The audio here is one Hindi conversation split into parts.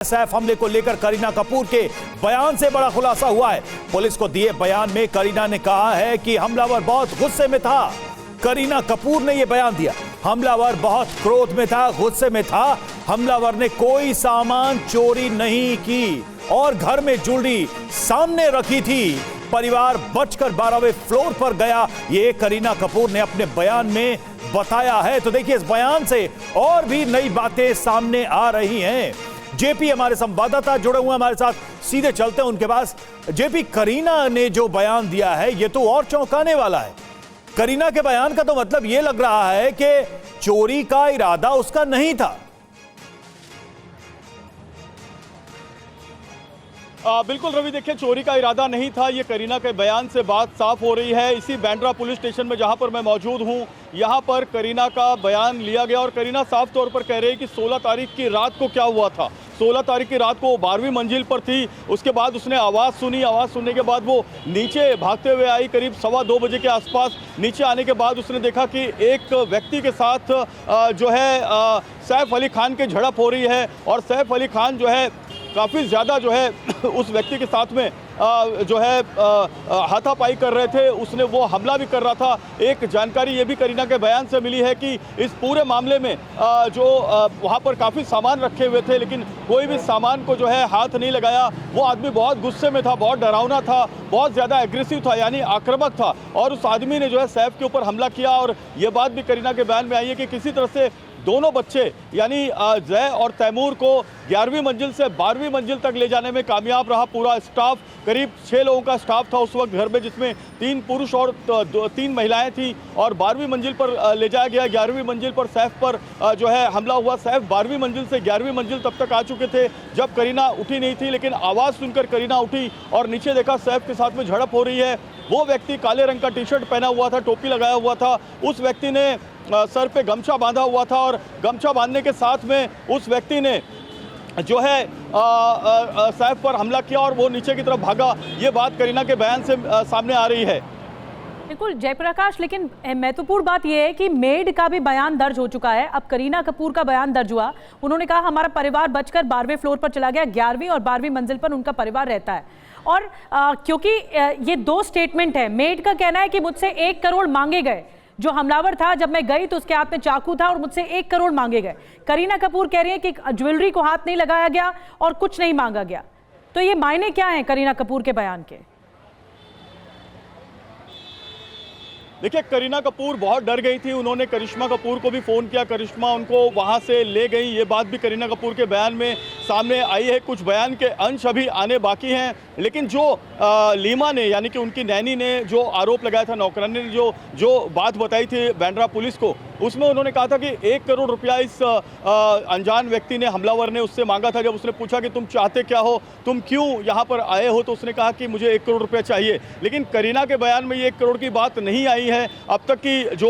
सैफ हमले को लेकर करीना कपूर के बयान से बड़ा खुलासा हुआ है। पुलिस को दिए बयान में करीना ने कहा है कि हमलावर बहुत गुस्से में था। करीना कपूर ने यह बयान दिया, हमलावर बहुत क्रोध में था, गुस्से में था। हमलावर ने कोई सामान चोरी नहीं की और घर में ज्वेलरी सामने रखी थी। परिवार बचकर 12वें फ्लोर पर गया, ये करीना कपूर ने अपने बयान में बताया है। तो देखिए, इस बयान से और भी नई बातें सामने आ रही हैं। जेपी हमारे संवाददाता जुड़े हुए हमारे साथ, सीधे चलते हैं उनके पास। जेपी, करीना ने जो बयान दिया है ये तो और चौंकाने वाला है। करीना के बयान का तो मतलब ये लग रहा है कि चोरी का इरादा उसका नहीं था। बिल्कुल रवि, देखिए, चोरी का इरादा नहीं था, ये करीना के बयान से बात साफ हो रही है। इसी बांद्रा पुलिस स्टेशन में जहां पर मैं मौजूद हूं, यहां पर करीना का बयान लिया गया और करीना साफ तौर पर कह रही है कि 16 तारीख की रात को क्या हुआ था। 16 तारीख की रात को वो 12वीं मंजिल पर थी। उसके बाद उसने आवाज़ सुनी, आवाज़ सुनने के बाद वो नीचे भागते हुए आई। करीब 2:15 बजे के आसपास नीचे आने के बाद उसने देखा कि एक व्यक्ति के साथ जो है सैफ अली खान की झड़प हो रही है और सैफ अली खान जो है काफ़ी ज़्यादा जो है उस व्यक्ति के साथ में जो है हाथापाई कर रहे थे। उसने वो हमला भी कर रहा था। एक जानकारी ये भी करीना के बयान से मिली है कि इस पूरे मामले में जो वहाँ पर काफ़ी सामान रखे हुए थे, लेकिन कोई भी सामान को जो है हाथ नहीं लगाया। वो आदमी बहुत गुस्से में था, बहुत डरावना था, बहुत ज़्यादा एग्रेसिव था, यानी आक्रामक था, और उस आदमी ने जो है सैफ के ऊपर हमला किया। और ये बात भी करीना के बयान में आई है कि किसी तरह से दोनों बच्चे यानी जय और तैमूर को 11वीं मंजिल से 12वीं मंजिल तक ले जाने में कामयाब रहा पूरा स्टाफ। करीब 6 लोगों का स्टाफ था उस वक्त घर में, जिसमें 3 पुरुष और 3 महिलाएं थी, और 12वीं मंजिल पर ले जाया गया। 11वीं मंजिल पर सैफ पर जो है हमला हुआ। सैफ 12वीं मंजिल से 11वीं मंजिल तब तक आ चुके थे जब करीना उठी नहीं थी, लेकिन आवाज़ सुनकर करीना उठी और नीचे देखा सैफ के साथ में झड़प हो रही है। वो व्यक्ति काले रंग का टी शर्ट पहना हुआ था, टोपी लगाया हुआ था। उस व्यक्ति ने सर पे गमछा बांधा हुआ था और गमछा बांधने के साथ में उस व्यक्ति ने जो है सैफ पर हमला किया और वो नीचे की तरफ भागा। ये बात करीना के बयान से सामने आ रही है। बिल्कुल जयप्रकाश, लेकिन महत्वपूर्ण बात यह है कि मेड का भी बयान दर्ज हो चुका है। अब करीना कपूर का बयान दर्ज हुआ। उन्होंने कहा हमारा परिवार बचकर 12वें फ्लोर पर चला गया, 11वीं और 12वीं मंजिल पर उनका परिवार रहता है। और क्योंकि ये 2 स्टेटमेंट है। मेड का कहना है कि मुझसे 1 करोड़ मांगे गए। जो हमलावर था, जब मैं गई तो उसके हाथ में चाकू था और मुझसे 1 करोड़ मांगे गए। करीना कपूर कह रही है कि ज्वेलरी को हाथ नहीं लगाया गया और कुछ नहीं मांगा गया। तो ये मायने क्या हैं करीना कपूर के बयान के? देखिए, करीना कपूर बहुत डर गई थी। उन्होंने करिश्मा कपूर को भी फ़ोन किया, करिश्मा उनको वहाँ से ले गई। ये बात भी करीना कपूर के बयान में सामने आई है। कुछ बयान के अंश अभी आने बाकी हैं, लेकिन जो लीमा ने यानी कि उनकी नैनी ने जो आरोप लगाया था, नौकरानी ने जो बात बताई थी बांद्रा पुलिस को, उसमें उन्होंने कहा था कि 1 करोड़ रुपया इस अनजान व्यक्ति ने, हमलावर ने उससे मांगा था। जब उसने पूछा कि तुम चाहते क्या हो, तुम क्यों यहाँ पर आए हो, तो उसने कहा कि मुझे 1 करोड़ रुपया चाहिए। लेकिन करीना के बयान में ये 1 करोड़ की बात नहीं आई है अब तक की, जो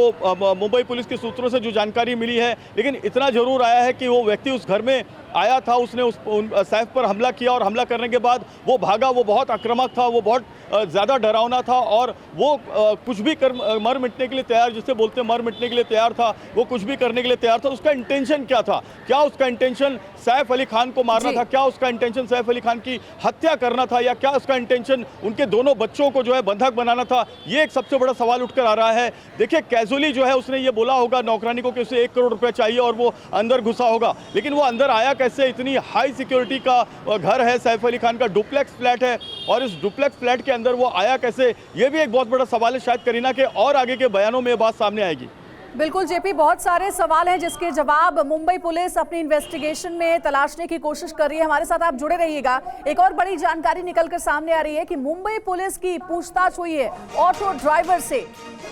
मुंबई पुलिस के सूत्रों से जो जानकारी मिली है। लेकिन इतना जरूर आया है कि वो व्यक्ति उस घर में आया था, उसने उस सैफ पर हमला किया और हमला करने के बाद वो भागा। वो बहुत आक्रामक था, वो बहुत ज़्यादा डरावना था और वो कुछ भी कर मर मिटने के लिए तैयार, जिसे बोलते हैं मर मिटने के लिए तैयार था। वो कुछ भी करने के लिए तैयार था। उसका इंटेंशन क्या था? क्या उसका इंटेंशन सैफ अली खान को मारना था? क्या उसका इंटेंशन सैफ अली खान की हत्या करना था? या क्या उसका इंटेंशन उनके दोनों बच्चों को जो है बंधक बनाना था? ये एक सबसे बड़ा सवाल उठकर आ रहा है। देखिए, कैजुअली जो है उसने ये बोला होगा नौकरानी को कि उसे 1 करोड़ रुपया चाहिए और वो अंदर घुसा होगा, लेकिन वो अंदर आया कैसे? इतनी हाई सिक्योरिटी का घर है, सैफ अली खान का डुप्लेक्स फ्लैट है, और इस डुप्लेक्स फ्लैट के अंदर वो आया कैसे? ये भी एक बहुत बड़ा सवाल है। शायद करीना के और आगे के बयानों में ये बात सामने आएगी। बिल्कुल जेपी, बहुत सारे सवाल हैं जिसके जवाब मुंबई पुलिस अपनी इन्वेस्टिगेशन में तलाशने की कोशिश कर रही है। हमारे साथ आप जुड़े रहिएगा। एक और बड़ी जानकारी निकलकर सामने आ रही है कि मुंबई पुलिस की पूछताछ हुई है ऑटो ड्राइवर से।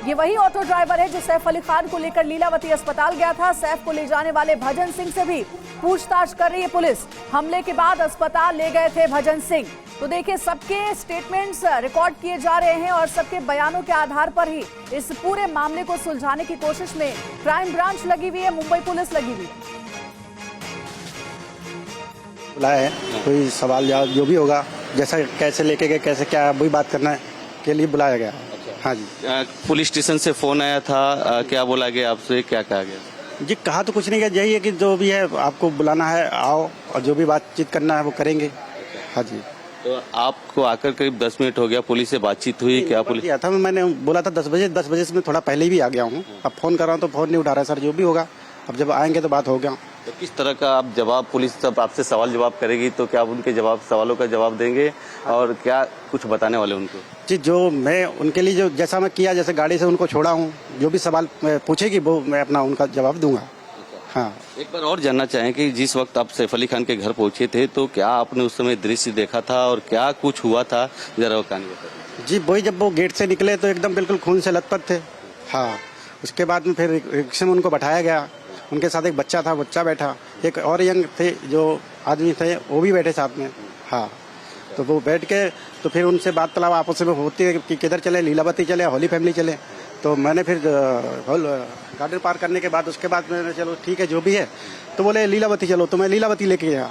ये वही ऑटो ड्राइवर है जो सैफ अली खान को लेकर लीलावती अस्पताल गया था। सैफ को ले जाने वाले भजन सिंह से भी पूछताछ कर रही है पुलिस। हमले के बाद अस्पताल ले गए थे भजन सिंह। तो देखिए, सबके स्टेटमेंट्स रिकॉर्ड किए जा रहे हैं और सबके बयानों के आधार पर ही इस पूरे मामले को सुलझाने की कोशिश में क्राइम ब्रांच लगी हुई है, मुंबई पुलिस लगी हुई है। बुलाया है, कोई सवाल जवाब जो भी होगा, जैसा कैसे लेके गए, कैसे क्या वही बात करना है के लिए बुलाया गया। हाँ जी, पुलिस स्टेशन से फोन आया था, क्या बोला गया आपसे, क्या कहा गया? जी कहा तो कुछ नहीं है, यही है कि जो भी है आपको बुलाना है आओ और जो भी बातचीत करना है वो करेंगे। हाँ जी। तो आपको आकर करीब 10 मिनट हो गया, पुलिस से बातचीत हुई क्या? पुलिस किया था, मैंने बोला था 10 बजे से मैं थोड़ा पहले भी आ गया हूँ। अब फोन कर रहा हूँ तो फोन नहीं उठा रहा है। सर जो भी होगा अब जब आएंगे तो बात हो गया। तो किस तरह का आप जवाब, पुलिस सब आपसे सवाल जवाब करेगी तो क्या आप उनके सवालों का जवाब देंगे और क्या कुछ बताने वाले उनको? जी जो मैं उनके लिए जो जैसा मैं किया, जैसे गाड़ी से उनको छोड़ा हूँ, जो भी सवाल पूछेगी वो मैं अपना उनका जवाब दूंगा। हाँ। एक बार और जानना चाहें कि जिस वक्त आप सैफ अली खान के घर पहुंचे थे तो क्या आपने उस समय दृश्य देखा था और क्या कुछ हुआ था, जरा वो कहानी बताइए। जी वही जब वो गेट से निकले तो एकदम बिल्कुल खून से लथपथ थे। हाँ। उसके बाद में फिर रिक्शे में उनको बैठाया गया, उनके साथ एक बच्चा था, बच्चा बैठा, एक और यंग थे जो आदमी थे वो भी बैठे साथ में। हाँ। तो वो बैठ के तो फिर उनसे बात तलाब आपस में होती है कि किधर चले, लीलावती चले, होली फैमिली चले। तो मैंने फिर गार्डन पार करने के बाद उसके बाद मैंने चलो ठीक है जो भी है, तो बोले लीलावती चलो, तो मैं लीलावती लेके गया।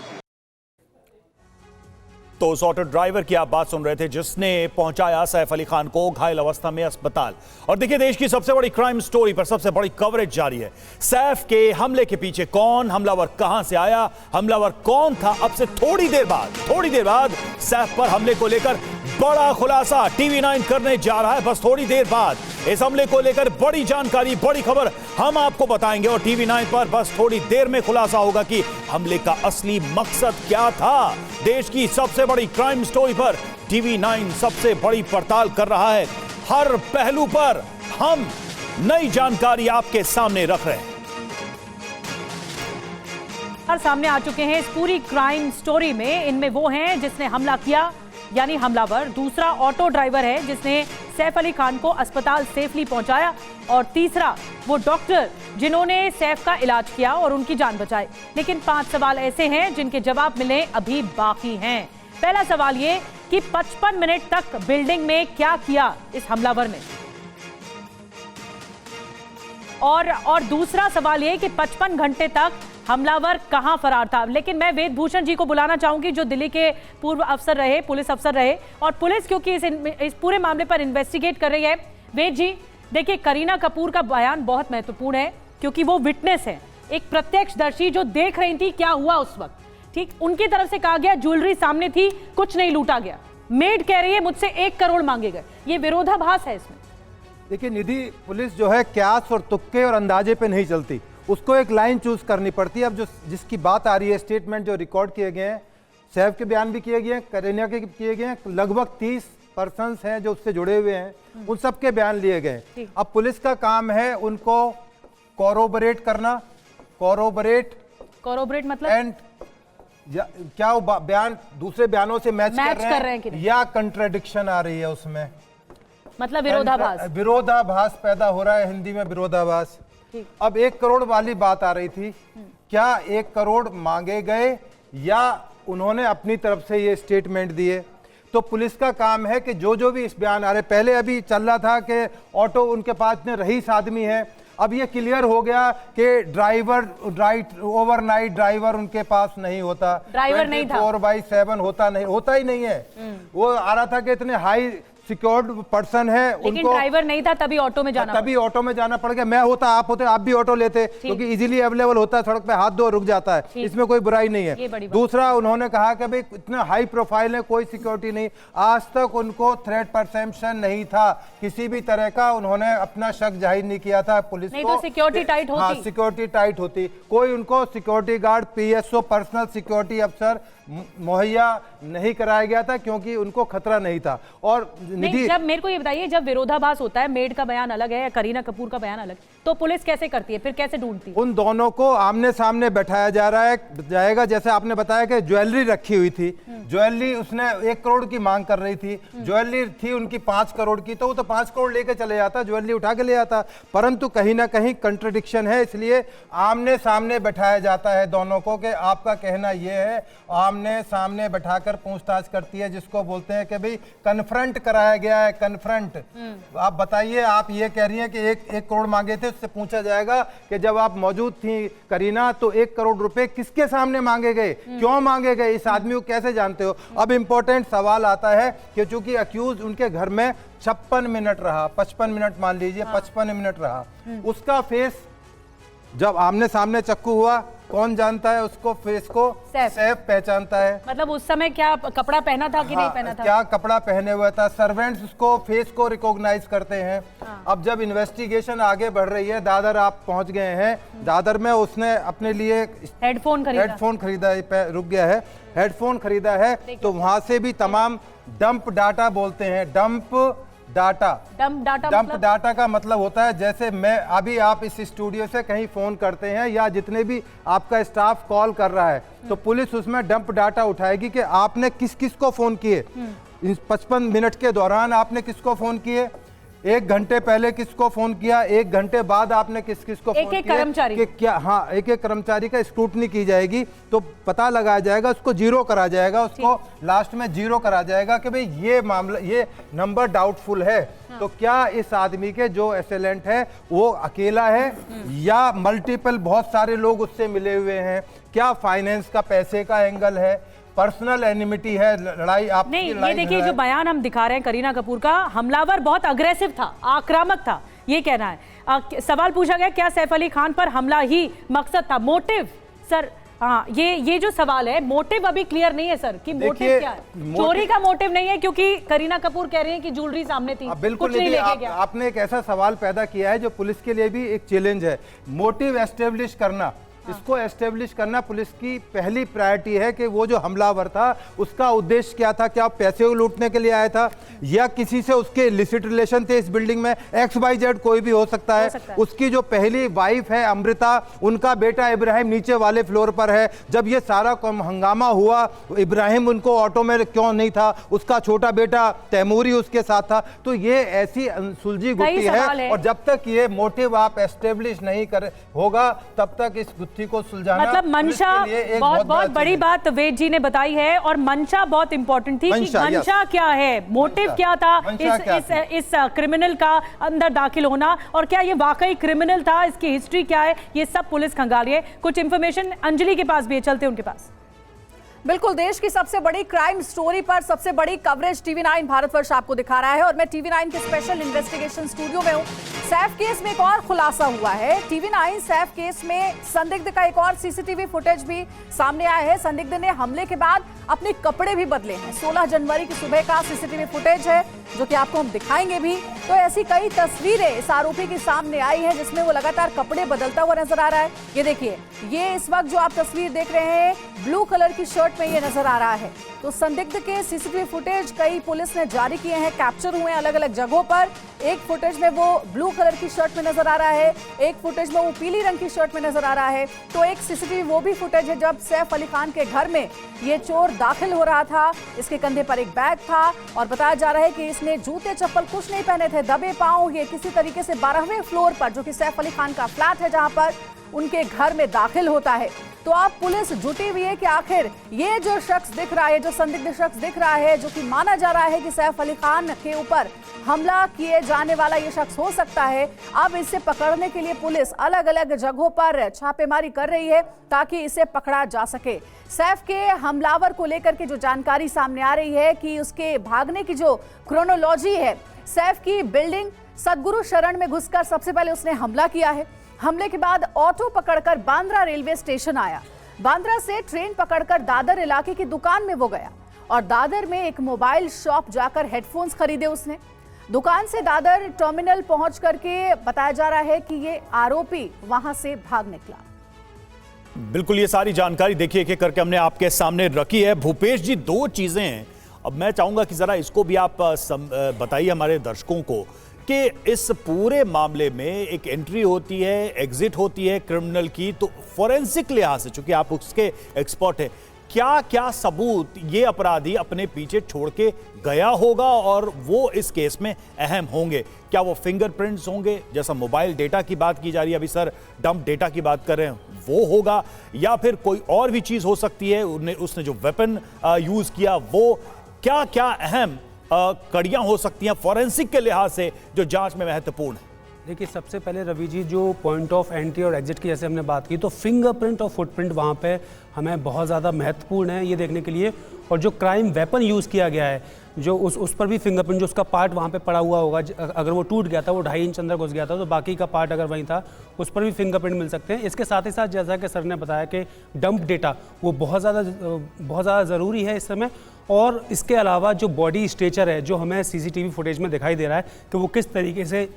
तो उस ऑटो ड्राइवर की आप बात सुन रहे थे जिसने पहुंचाया सैफ अली खान को घायल अवस्था में अस्पताल। और देखिए देश की सबसे बड़ी क्राइम स्टोरी पर सबसे बड़ी कवरेज जारी है। सैफ के हमले के पीछे कौन, हमलावर कहां से आया, हमलावर कौन था, अब से थोड़ी देर बाद सैफ पर हमले को लेकर बड़ा खुलासा टीवी 9 करने जा रहा है। बस थोड़ी देर बाद इस हमले को लेकर बड़ी जानकारी, बड़ी खबर हम आपको बताएंगे और टीवी 9 पर बस थोड़ी देर में खुलासा होगा कि हमले का असली मकसद क्या था। देश की सबसे बड़ी क्राइम स्टोरी पर टीवी 9 सबसे बड़ी पड़ताल कर रहा है। हर पहलू पर हम नई जानकारी आपके सामने रख रहे हैं। हर सामने आ चुके हैं इस पूरी क्राइम स्टोरी में। इनमें वो हैं जिसने हमला किया यानी हमलावर, दूसरा ऑटो ड्राइवर है जिसने सैफ अली खान को अस्पताल सेफली पहुंचाया और तीसरा वो डॉक्टर जिन्होंने सैफ का इलाज किया और उनकी जान बचाई। लेकिन 5 सवाल ऐसे हैं जिनके जवाब मिलने अभी बाकी हैं। पहला सवाल ये कि 55 मिनट तक बिल्डिंग में क्या किया इस हमलावर ने, और दूसरा सवाल ये कि 55 घंटे तक हमलावर कहां फरार था। लेकिन मैं वेदभूषण जी को बुलाना चाहूंगी जो दिल्ली के पूर्व अफसर रहे, पुलिस अफसर रहे, और पुलिस क्योंकि इस पूरे मामले पर इन्वेस्टिगेट कर रही है। वेद जी देखिए, करीना कपूर का बयान बहुत महत्वपूर्ण है क्योंकि वो विटनेस है, एक प्रत्यक्षदर्शी जो देख रही थी क्या हुआ उस वक्त। ठीक, उनकी तरफ से कहा गया ज्वेलरी सामने थी, कुछ नहीं लूटा गया। मेड कह रही है मुझसे 1 करोड़ मांगे गए। ये विरोधाभास है इसमें। देखिए निधि, पुलिस जो है क्यास और तुक्के और अंदाजे पे नहीं चलती, उसको एक लाइन चूज करनी पड़ती है। अब जो जिसकी बात आ रही है, स्टेटमेंट जो रिकॉर्ड किए गए हैं, सैफ के बयान भी किए गए हैं, करीना के किए गए हैं, लगभग 30 पर्सन्स हैं जो उससे जुड़े हुए हैं, उन सबके बयान लिए गए। अब पुलिस का काम है उनको कोरोबरेट करना, कोरोबरेट मतलब एंड क्या वो बयान दूसरे बयानों से मैच कर रहे हैं या कंट्राडिक्शन आ रही है उसमें, मतलब विरोधाभास पैदा हो रहा है, हिंदी में विरोधाभास। अब 1 करोड़ वाली बात आ रही थी, क्या 1 करोड़ मांगे गए या उन्होंने अपनी तरफ से ये स्टेटमेंट दिए? तो पुलिस का काम है कि जो भी इस बयान आ रहे, पहले अभी चल रहा था कि ऑटो उनके पास में रईस आदमी है, अब ये क्लियर हो गया कि ड्राइवर ओवरनाइट ड्राइवर उनके पास नहीं होता, ड्राइवर नहीं था, 24/7 होता ही नहीं है। वो आ रहा था कि इतने हाई सिक्योर्ड पर्सन है, लेकिन उनको ड्राइवर नहीं था, तभी ऑटो में जाना पड़ गया। मैं होता, आप होते, आप भी ऑटो लेते क्योंकि इजीली अवेलेबल होता है, सड़क पे हाथ दो रुक जाता है, इसमें कोई बुराई नहीं है। दूसरा, उन्होंने कहा कि भाई इतना हाई प्रोफाइल है, कोई सिक्योरिटी नहीं, आज तक उनको थ्रेट परसेप्शन नहीं था किसी भी तरह का, उन्होंने अपना शक जाहिर नहीं किया था पुलिस को। तो सिक्योरिटी टाइट होती। हाँ, सिक्योरिटी टाइट होती, कोई उनको security guard, PSO, personal security अफसर मुहैया नहीं कराया गया था क्योंकि उनको खतरा नहीं था। और निधि, जब मेरे को ये बताइए, जब विरोधाभास होता है, मेड का बयान अलग है या करीना कपूर का बयान अलग, तो पुलिस कैसे करती है, फिर कैसे ढूंढती है? उन दोनों को आमने सामने बैठाया जाएगा। जैसे आपने बताया कि ज्वेलरी रखी हुई थी, ज्वेलरी उसने 1 करोड़ की मांग कर रही थी, ज्वेलरी थी उनकी 5 करोड़ की, तो वो तो 5 करोड़ लेके चले जाता, ज्वेलरी उठा के ले आता, परंतु कहीं ना कहीं कंट्रडिक्शन है, इसलिए आमने सामने बैठाया जाता है दोनों को कि आपका कहना यह है, आमने सामने बैठाकर पूछताछ करती है, जिसको बोलते हैं कि भाई कन्फ्रंट कराया गया है, कन्फ्रंट। आप बताइए, आप ये कह रही हैं कि 1 करोड़ मांगे थे, उससे पूछा जाएगा कि जब आप मौजूद थी करीना तो 1 करोड़ रुपए किसके सामने मांगे गए, क्यों मांगे गए, इस आदमी को कैसे जानते हो? अब इंपॉर्टेंट सवाल आता है कि चूंकि अक्यूज उनके घर में 56 मिनट रहा, 55 मिनट मान लीजिए, 55 मिनट रहा, उसका फेस जब आमने सामने चक्कू हुआ, कौन जानता है उसको, फेस को सैफ पहचानता है। मतलब उस समय क्या कपड़ा पहना था कि नहीं पहना था? क्या कपड़ा पहने हुआ था, सर्वेंट्स उसको फेस को रिकॉग्नाइज करते हैं। अब जब इन्वेस्टिगेशन आगे बढ़ रही है, दादर आप पहुंच गए हैं, दादर में उसने अपने लिए हेडफोन खरीदा, रुक गया है, हेडफोन खरीदा है, तो वहां से भी तमाम डंप डाटा बोलते हैं, डंप डाटा का मतलब होता है जैसे मैं अभी आप इस स्टूडियो से कहीं फोन करते हैं या जितने भी आपका स्टाफ कॉल कर रहा है, तो पुलिस उसमें डंप डाटा उठाएगी कि आपने किस किस को फोन किए, इस 55 मिनट के दौरान आपने किसको फोन किए, 1 घंटे पहले किसको फोन किया, 1 घंटे बाद आपने किस किस को फोन किया, कर्मचारी कि क्या, हाँ, एक एक कर्मचारी का स्क्रूटनी की जाएगी, तो पता लगाया जाएगा, उसको जीरो करा जाएगा, उसको लास्ट में जीरो करा जाएगा कि भाई ये मामला, ये नंबर डाउटफुल है। तो क्या इस आदमी के जो असेलेंट है वो अकेला है या मल्टीपल बहुत सारे लोग उससे मिले हुए हैं, क्या फाइनेंस का पैसे का एंगल है, पर्सनल एनिमिटी है, लड़ाई आप नहीं। ये देखिए जो बयान हम दिखा रहे हैं करीना कपूर का, हमलावर बहुत अग्रेसिव था, आक्रामक था, ये कहना है। सवाल पूछा गया क्या सैफ अली खान पर हमला ही मकसद था, मोटिव? सर हाँ, ये जो सवाल है, मोटिव अभी क्लियर नहीं है सर कि मोटिव क्या है। चोरी का मोटिव नहीं है क्योंकि करीना कपूर कह रही है कि ज्वेलरी सामने थी, बिल्कुल कुछ नहीं लेके गया। आपने एक ऐसा सवाल पैदा किया है जो पुलिस के लिए भी एक चैलेंज है। मोटिव एस्टेब्लिश करना, इसको एस्टेब्लिश करना पुलिस की पहली प्रायोरिटी है कि वो जो हमलावर था उसका उद्देश्य क्या था, क्या पैसे लूटने के लिए आया था या किसी से उसके इलिसिट रिलेशन थे इस बिल्डिंग में, XYZ कोई भी हो सकता है। उसकी जो पहली वाइफ है अमृता, उनका बेटा इब्राहिम नीचे वाले फ्लोर पर है। जब ये सारा हंगामा हुआ, इब्राहिम उनको ऑटो में क्यों नहीं था, उसका छोटा बेटा तैमूरी उसके साथ था। तो ये ऐसी सुलझी गुत्थी है और जब तक ये मोटिव आप एस्टेब्लिश नहीं कर होगा तब तक इस को सुलझाना, मतलब मंशा बहुत बड़ी बात वेद जी ने बताई है और मंशा बहुत इंपॉर्टेंट थी कि मंशा क्या है, मोटिव क्या था इस क्रिमिनल का अंदर दाखिल होना, और क्या ये वाकई क्रिमिनल था, इसकी हिस्ट्री क्या है, ये सब पुलिस खंगाल रही है। कुछ इंफॉर्मेशन अंजलि के पास भी है, चलते उनके पास। बिल्कुल, देश की सबसे बड़ी क्राइम स्टोरी पर सबसे बड़ी कवरेज TV9 भारतवर्ष आपको दिखा रहा है और मैं TV9 के स्पेशल इन्वेस्टिगेशन स्टूडियो में हूं। सैफ केस में एक और खुलासा हुआ है। TV9 सैफ केस में संदिग्ध का एक और CCTV फुटेज भी सामने आया है। संदिग्ध ने हमले के बाद अपने कपड़े भी बदले हैं। 16 जनवरी की सुबह का CCTV फुटेज है जो कि आपको हम दिखाएंगे भी। तो ऐसी कई तस्वीरें इस आरोपी के सामने आई है जिसमें वो लगातार कपड़े बदलता हुआ नजर आ रहा है। ये देखिए, ये इस वक्त जो आप तस्वीर देख रहे हैं ब्लू कलर की शर्ट में ये नजर आ रहा है। तो संदिग्ध के CCTV फुटेज कई पुलिस ने जारी किए हैं, कैप्चर हुए हैं अलग अलग जगहों पर। एक फुटेज में वो ब्लू कलर की शर्ट में नजर आ रहा है, एक फुटेज में वो पीली रंग की शर्ट में नजर आ रहा है। तो एक CCTV वो भी फुटेज है जब सैफ अली खान के घर में ये चोर दाखिल हो रहा था। इसके कंधे पर एक बैग था और बताया जा रहा है कि इसने जूते चप्पल कुछ नहीं पहने थे, दबे पांव ये किसी तरीके से 12वें फ्लोर पर, जो कि सैफ अली खान का फ्लैट है जहां पर, उनके घर में दाखिल होता है। तो अब पुलिस जुटी हुई है कि आखिर ये जो शख्स दिख रहा है, जो संदिग्ध शख्स दिख रहा है, जो कि माना जा रहा है कि सैफ अली खान के ऊपर हमला किए जाने वाला ये शख्स हो सकता है, अब इसे पकड़ने के लिए पुलिस अलग अलग जगहों पर छापेमारी कर रही है ताकि इसे पकड़ा जा सके। सैफ के हमलावर को लेकर के जो जानकारी सामने आ रही है कि उसके भागने की जो क्रोनोलॉजी है, सैफ की बिल्डिंग सदगुरु शरण में घुसकर सबसे पहले उसने हमला किया है। हमले के बाद ऑटो पकड़कर बांद्रा रेलवे स्टेशन आया, बांद्रा से ट्रेन पकड़कर दादर इलाके की दुकान में वो गया और दादर में एक मोबाइल शॉप जाकर हेडफोन्स खरीदे उसने। दुकान से दादर टर्मिनल पहुंच करके बताया जा रहा है कि ये आरोपी वहां से भाग निकला। बिल्कुल, ये सारी जानकारी देखिए एक एक करके हमने आपके सामने रखी है। भूपेश जी, 2 चीजें हैं, अब मैं चाहूंगा कि जरा इसको भी आप बताइए हमारे दर्शकों को कि इस पूरे मामले में एक एंट्री होती है, एग्जिट होती है क्रिमिनल की, तो फॉरेंसिक लिहाज से चूंकि आप उसके एक्सपर्ट हैं, क्या क्या सबूत ये अपराधी अपने पीछे छोड़ के गया होगा और वो इस केस में अहम होंगे? क्या वो फिंगरप्रिंट्स होंगे, जैसा मोबाइल डेटा की बात की जा रही है, अभी सर डंप डेटा की बात कर रहे हैं, वो होगा, या फिर कोई और भी चीज हो सकती है, उसने जो वेपन यूज किया वो, क्या क्या अहम कड़ियां हो सकती हैं फॉरेंसिक के लिहाज से जो जांच में महत्वपूर्ण है? देखिए, सबसे पहले रवि जी, जो पॉइंट ऑफ एंट्री और एग्जिट की जैसे हमने बात की, तो फिंगरप्रिंट और फुटप्रिंट वहाँ पे हमें बहुत ज़्यादा महत्वपूर्ण है ये देखने के लिए। और जो क्राइम वेपन यूज़ किया गया है, जो उस पर भी फिंगरप्रिंट, जो उसका पार्ट वहाँ पे पड़ा हुआ होगा, अगर वो टूट गया था, वो 2.5 इंच अंदर घुस गया था, तो बाकी का पार्ट अगर वहीं था उस पर भी फिंगरप्रिंट मिल सकते हैं। इसके साथ ही साथ जैसा कि सर ने बताया कि डंप डेटा वो बहुत ज़्यादा ज़रूरी है इस समय। और इसके अलावा जो बॉडी स्ट्रेचर है, जो हमें CCTV फुटेज में दिखाई दे रहा है कि वो किस तरीके से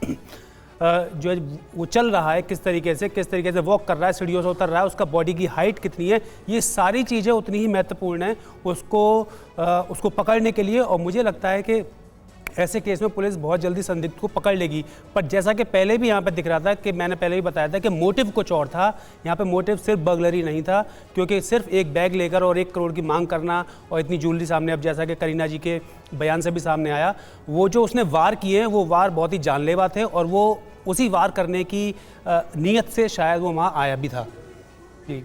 जो है वो चल रहा है, किस तरीके से वॉक कर रहा है, सीढ़ियों से उतर रहा है, उसका बॉडी की हाइट कितनी है, ये सारी चीज़ें उतनी ही महत्वपूर्ण हैं उसको पकड़ने के लिए। और मुझे लगता है कि ऐसे केस में पुलिस बहुत जल्दी संदिग्ध को पकड़ लेगी। पर जैसा कि पहले भी यहाँ पे दिख रहा था कि मैंने पहले भी बताया था कि मोटिव कुछ और था, यहाँ पे मोटिव सिर्फ बर्गलरी नहीं था, क्योंकि सिर्फ एक बैग लेकर और 1 करोड़ की मांग करना और इतनी ज्वेलरी सामने, अब जैसा कि करीना जी के बयान से भी सामने आया, वो जो उसने वार किए हैं वो वार बहुत ही जानलेवा थे और वो उसी वार करने की नीयत से शायद वो वहाँ आया भी था।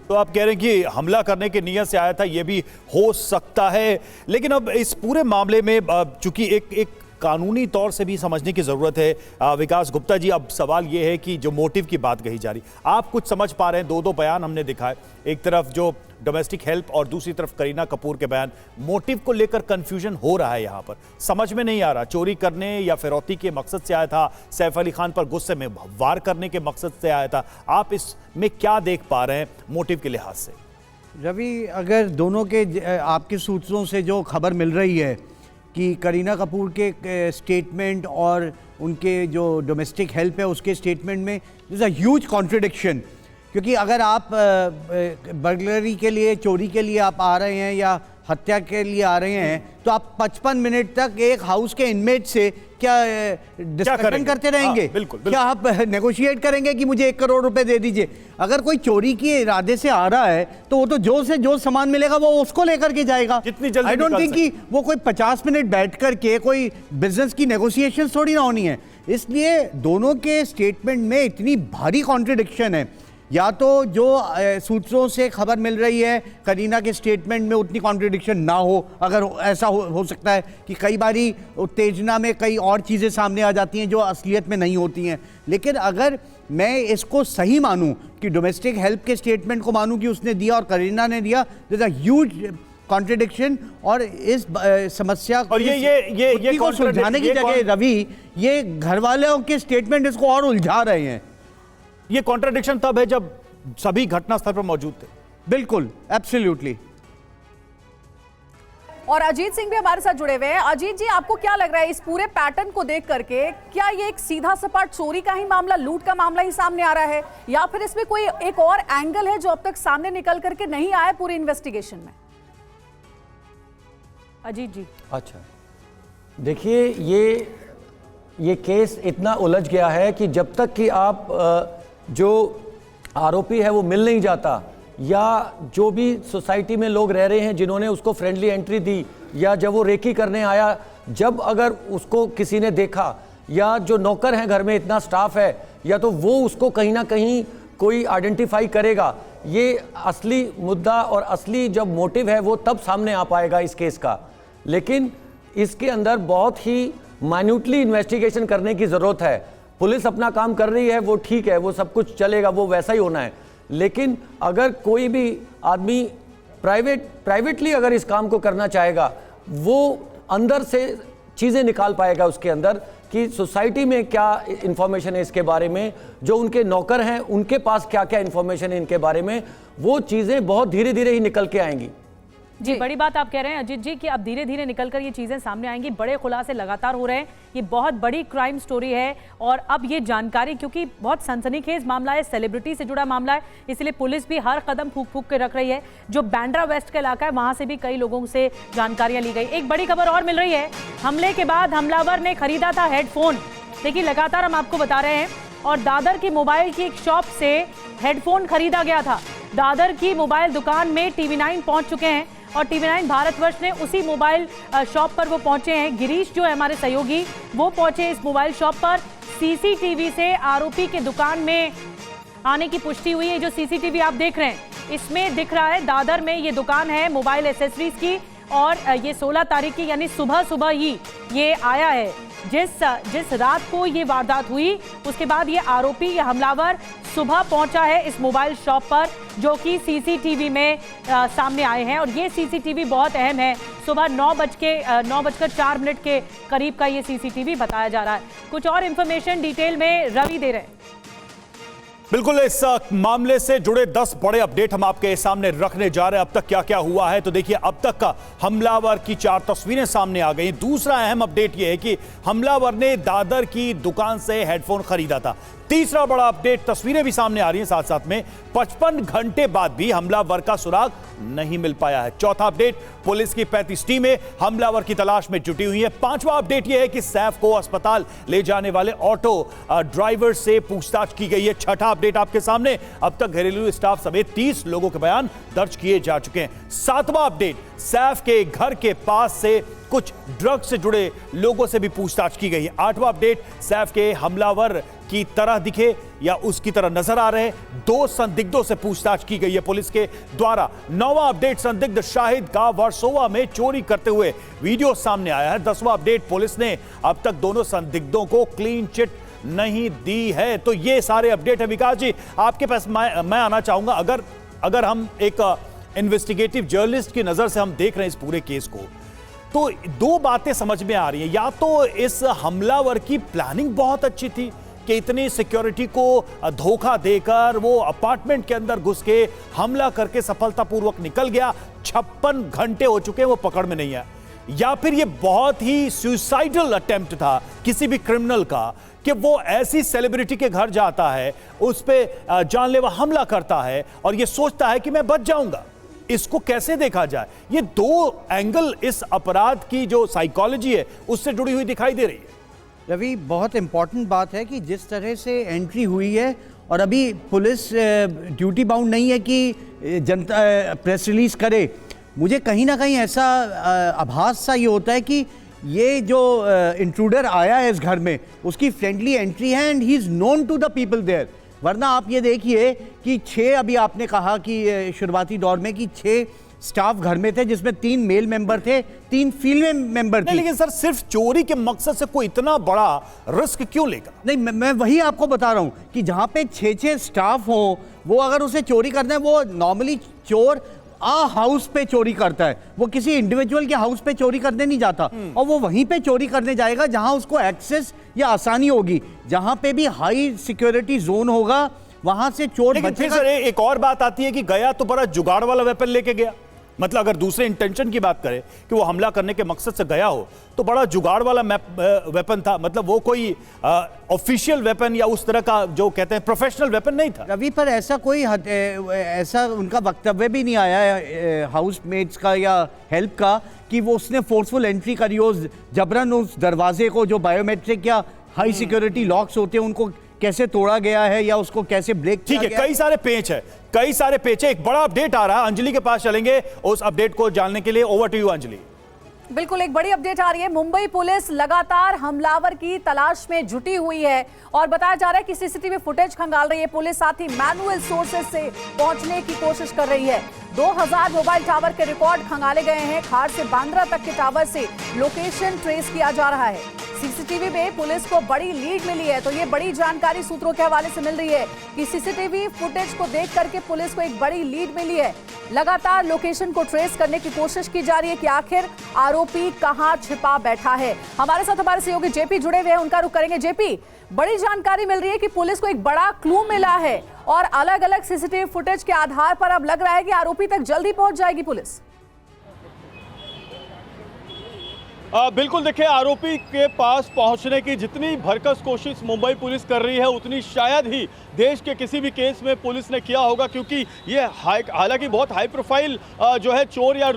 तो आप कह रहे हैं कि हमला करने की नीयत से आया था, ये भी हो सकता है। लेकिन अब इस पूरे मामले में चूंकि एक कानूनी तौर से भी समझने की जरूरत है। विकास गुप्ता जी, अब सवाल ये है कि जो मोटिव की बात कही जा रही, आप कुछ समझ पा रहे हैं? दो बयान हमने दिखाए, एक तरफ जो डोमेस्टिक हेल्प और दूसरी तरफ करीना कपूर के बयान। मोटिव को लेकर कंफ्यूजन हो रहा है, यहाँ पर समझ में नहीं आ रहा चोरी करने या फिरौती के मकसद से आया था, सैफ अली खान पर गुस्से में वार करने के मकसद से आया था। आप इसमें क्या देख पा रहे हैं मोटिव के लिहाज से? रवि, अगर दोनों के आपके सूत्रों से जो खबर मिल रही है कि करीना कपूर के स्टेटमेंट और उनके जो डोमेस्टिक हेल्प है उसके स्टेटमेंट में इज अ ह्यूज कॉन्ट्रडिक्शन। क्योंकि अगर आप बर्गलरी के लिए, चोरी के लिए आप आ रहे हैं या हत्या के लिए आ रहे हैं, तो आप 55 मिनट तक एक हाउस के इनमेट से क्या डिस्कशन करते रहेंगे? बिल्कुल। क्या आप नेगोशिएट करेंगे कि मुझे 1 करोड़ रुपए दे दीजिए? अगर कोई चोरी के इरादे से आ रहा है तो वो तो जो से जो सामान मिलेगा वो उसको लेकर के जाएगा। जितनी जल्दी आई डोंट थिंक कि वो कोई 50 मिनट बैठ करके कोई बिजनेस की नेगोशिएशन थोड़ी ना होनी है। इसलिए दोनों के स्टेटमेंट में इतनी भारी कॉन्ट्रडिक्शन है। या तो जो सूत्रों से खबर मिल रही है करीना के स्टेटमेंट में उतनी कॉन्ट्रडिक्शन ना हो, अगर ऐसा हो सकता है कि कई बारी उत्तेजना में कई और चीज़ें सामने आ जाती हैं जो असलियत में नहीं होती हैं। लेकिन अगर मैं इसको सही मानूं कि डोमेस्टिक हेल्प के स्टेटमेंट को मानूं कि उसने दिया और करीना ने दिया, there is a huge contradiction. और इस समस्या और ये को सुलझाने की जगह रवि, ये घर वालों के स्टेटमेंट इसको और उलझा रहे हैं। ये कॉन्ट्रडिक्शन तब है जब सभी घटनास्थल पर मौजूद थे। बिल्कुल, एब्सोल्युटली। और अजीत सिंह भी हमारे साथ जुड़े हुए हैं। अजीत जी, आपको क्या लग रहा है इस पूरे पैटर्न को देख करके, क्या ये एक सीधा सपाट चोरी का ही मामला, लूट का मामला ही सामने आ रहा है, या फिर इसमें कोई एक और एंगल है जो अब तक सामने निकल करके नहीं आया पूरी इन्वेस्टिगेशन में? अजीत जी। अच्छा, देखिए, ये केस इतना उलझ गया है कि जब तक कि आप जो आरोपी है वो मिल नहीं जाता, या जो भी सोसाइटी में लोग रह रहे हैं जिन्होंने उसको फ्रेंडली एंट्री दी, या जब वो रेकी करने आया, जब अगर उसको किसी ने देखा, या जो नौकर हैं घर में, इतना स्टाफ है, या तो वो उसको कहीं ना कहीं कोई आइडेंटिफाई करेगा। ये असली मुद्दा और असली जब मोटिव है वो तब सामने आ पाएगा इस केस का। लेकिन इसके अंदर बहुत ही माइन्यूटली इन्वेस्टिगेशन करने की ज़रूरत है। पुलिस अपना काम कर रही है, वो ठीक है, वो सब कुछ चलेगा, वो वैसा ही होना है। लेकिन अगर कोई भी आदमी प्राइवेटली अगर इस काम को करना चाहेगा, वो अंदर से चीज़ें निकाल पाएगा उसके अंदर कि सोसाइटी में क्या इन्फॉर्मेशन है इसके बारे में, जो उनके नौकर हैं उनके पास क्या क्या इन्फॉर्मेशन है इनके बारे में, वो चीज़ें बहुत धीरे धीरे ही निकल के आएंगी। जी, बड़ी बात आप कह रहे हैं अजीत जी कि अब धीरे धीरे निकलकर ये चीज़ें सामने आएंगी। बड़े खुलासे लगातार हो रहे हैं, ये बहुत बड़ी क्राइम स्टोरी है। और अब ये जानकारी, क्योंकि बहुत सनसनीखेज मामला है, सेलिब्रिटी से जुड़ा मामला है, इसलिए पुलिस भी हर कदम फूंक फूंक के रख रही है। जो बांद्रा वेस्ट का इलाका है वहाँ से भी कई लोगों से जानकारियाँ ली गई। एक बड़ी खबर और मिल रही है, हमले के बाद हमलावर ने खरीदा था हेडफोन। देखिए, लगातार हम आपको बता रहे हैं, और दादर की मोबाइल की एक शॉप से हेडफोन खरीदा गया था। दादर की मोबाइल दुकान में TV9 पहुंच चुके हैं और TV9 भारतवर्ष ने उसी मोबाइल शॉप पर वो पहुंचे हैं। गिरीश जो है हमारे सहयोगी, वो पहुंचे इस मोबाइल शॉप पर। CCTV से आरोपी के दुकान में आने की पुष्टि हुई है। जो CCTV आप देख रहे हैं इसमें दिख रहा है दादर में ये दुकान है मोबाइल एसेसरीज की, और ये 16 तारीख की यानी सुबह ही ये आया है। जिस रात को ये वारदात हुई उसके बाद ये आरोपी, ये हमलावर सुबह पहुंचा है इस मोबाइल शॉप पर, जो कि CCTV में सामने आए हैं। और ये CCTV बहुत अहम है सुबह 9:04 के करीब का ये सीसीटीवी बताया जा रहा है। कुछ और इंफॉर्मेशन डिटेल में रवि दे रहे हैं। बिल्कुल, इस मामले से जुड़े 10 बड़े अपडेट हम आपके सामने रखने जा रहे हैं। अब तक क्या क्या हुआ है तो देखिए, अब तक का हमलावर की 4 तस्वीरें सामने आ गई। दूसरा अहम अपडेट यह है कि हमलावर ने दादर की दुकान से हेडफोन खरीदा था। तीसरा बड़ा अपडेट, तस्वीरें भी सामने आ रही हैं साथ साथ में, 55 घंटे बाद भी हमलावर का सुराग नहीं मिल पाया है। चौथा अपडेट, पुलिस की 35 टीमें हमलावर की तलाश में जुटी हुई हैं। पांचवा अपडेट यह है कि सैफ को अस्पताल ले जाने वाले ऑटो ड्राइवर से पूछताछ की गई है। छठा अपडेट आपके सामने, अब तक घरेलू स्टाफ समेत 30 लोगों के बयान दर्ज किए जा चुके हैं। सातवां अपडेट, सैफ के घर के पास से कुछ ड्रग से जुड़े लोगों से भी पूछताछ की गई है। आठवां अपडेट, सैफ के हमलावर की तरह दिखे या उसकी तरह नजर आ रहे 2 संदिग्धों से पूछताछ की गई है पुलिस के द्वारा। नौवां अपडेट, संदिग्ध शाहिद का वर्सोवा में चोरी करते हुए वीडियो सामने आया है। 10वां अपडेट, पुलिस ने अब तक दोनों संदिग्धों को क्लीन चिट नहीं दी है। तो ये सारे अपडेट है। विकास जी, आपके पास मैं आना चाहूंगा। अगर हम एक इन्वेस्टिगेटिव जर्नलिस्ट की नजर से हम देख रहे हैं इस पूरे केस को, तो 2 बातें समझ में आ रही हैं। या तो इस हमलावर की प्लानिंग बहुत अच्छी थी कि इतनी सिक्योरिटी को धोखा देकर वो अपार्टमेंट के अंदर घुस के हमला करके सफलतापूर्वक निकल गया। 56 घंटे हो चुके हैं, वो पकड़ में नहीं है। या फिर ये बहुत ही सुसाइडल अटेम्प्ट था किसी भी क्रिमिनल का कि वो ऐसी सेलिब्रिटी के घर जाता है, उस पे जानलेवा हमला करता है और ये सोचता है कि मैं बच जाऊंगा। इसको कैसे देखा जाए? ये 2 एंगल इस अपराध की जो साइकोलॉजी है उससे जुड़ी हुई दिखाई दे रही है। रवि, बहुत इंपॉर्टेंट बात है कि जिस तरह से एंट्री हुई है, और अभी पुलिस ड्यूटी बाउंड नहीं है कि जनता प्रेस रिलीज करे। मुझे कहीं ना कहीं ऐसा आभास सा ये होता है कि ये जो इंट्रूडर आया है इस घर में, उसकी फ्रेंडली एंट्री है and he is known to the people there. वरना आप ये देखिए कि 6, अभी आपने कहा कि शुरुआती दौर में कि 6 स्टाफ घर में थे, जिसमें 3 मेल मेंबर थे, 3 फीमेल मेंबर थे। लेकिन सर, सिर्फ चोरी के मकसद से कोई इतना बड़ा रिस्क क्यों लेगा? नहीं, मैं वही आपको बता रहा हूं कि जहां पे 6 स्टाफ हो, वो अगर उसे चोरी करना है, वो नॉर्मली चोर हाउस पे चोरी करता है, वो किसी इंडिविजुअल के हाउस पे चोरी करने नहीं जाता। और वो वहीं पे चोरी करने जाएगा जहां उसको एक्सेस या आसानी होगी, जहां पे भी हाई सिक्योरिटी जोन होगा, वहां से चोर बचेगा। सर, एक और बात आती है कि गया तो बड़ा जुगाड़ वाला वेपन लेके गया। मतलब अगर दूसरे इंटेंशन की बात करें कि वो हमला करने के मकसद से गया हो, तो बड़ा जुगाड़ वाला वेपन था। मतलब वो कोई ऑफिशियल वेपन या उस तरह का जो कहते हैं प्रोफेशनल वेपन नहीं था। रवि, पर ऐसा कोई ऐसा उनका वक्तव्य भी नहीं आया है हाउस मेट्स का या हेल्प का कि वो उसने फोर्सफुल एंट्री करी हो, जबरन उस दरवाजे को, जो बायोमेट्रिक या हाई सिक्योरिटी लॉक्स होते हैं, उनको कैसे तोड़ा गया है या उसको कैसे ब्रेक किया गया। ठीक है, कई सारे पेच है, कई सारे पेच है। एक बड़ा अपडेट आ रहा है, अंजलि के पास चलेंगे उस अपडेट को जानने के लिए। Over to you Anjali. बिल्कुल, एक बड़ी अपडेट आ रही है। मुंबई पुलिस लगातार हमलावर की तलाश में जुटी हुई है और बताया जा रहा है कि सीसीटीवी फुटेज खंगाल रही है पुलिस, साथ ही मैनुअल सोर्सेज से पहुंचने की कोशिश कर रही है। 2000 मोबाइल टावर के रिकॉर्ड खंगाले गए हैं। खार से बांद्रा तक के टावर से लोकेशन ट्रेस किया जा रहा है। सीसीटीवी में पुलिस को बड़ी लीड मिली है। तो ये बड़ी जानकारी सूत्रों के हवाले से मिल रही है कि सीसीटीवी फुटेज को देख करके पुलिस को एक बड़ी लीड मिली है। लगातार लोकेशन को ट्रेस करने की कोशिश की जा रही है कि आखिर आरोपी कहां छिपा बैठा है। हमारे साथ हमारे सहयोगी जेपी जुड़े हुए हैं, उनका रुख करेंगे। जेपी, बड़ी जानकारी मिल रही है कि पुलिस को एक बड़ा क्लू मिला है और अलग अलग सीसीटीवी फुटेज के आधार पर अब लग रहा है कि आरोपी तक जल्दी पहुंच जाएगी पुलिस। बिल्कुल, देखिए, आरोपी के पास पहुंचने की जितनी भरकस कोशिश मुंबई पुलिस कर रही है, उतनी शायद ही देश के किसी भी केस में पुलिस ने किया होगा, क्योंकि ये हालांकि बहुत हाई प्रोफाइल जो है चोर या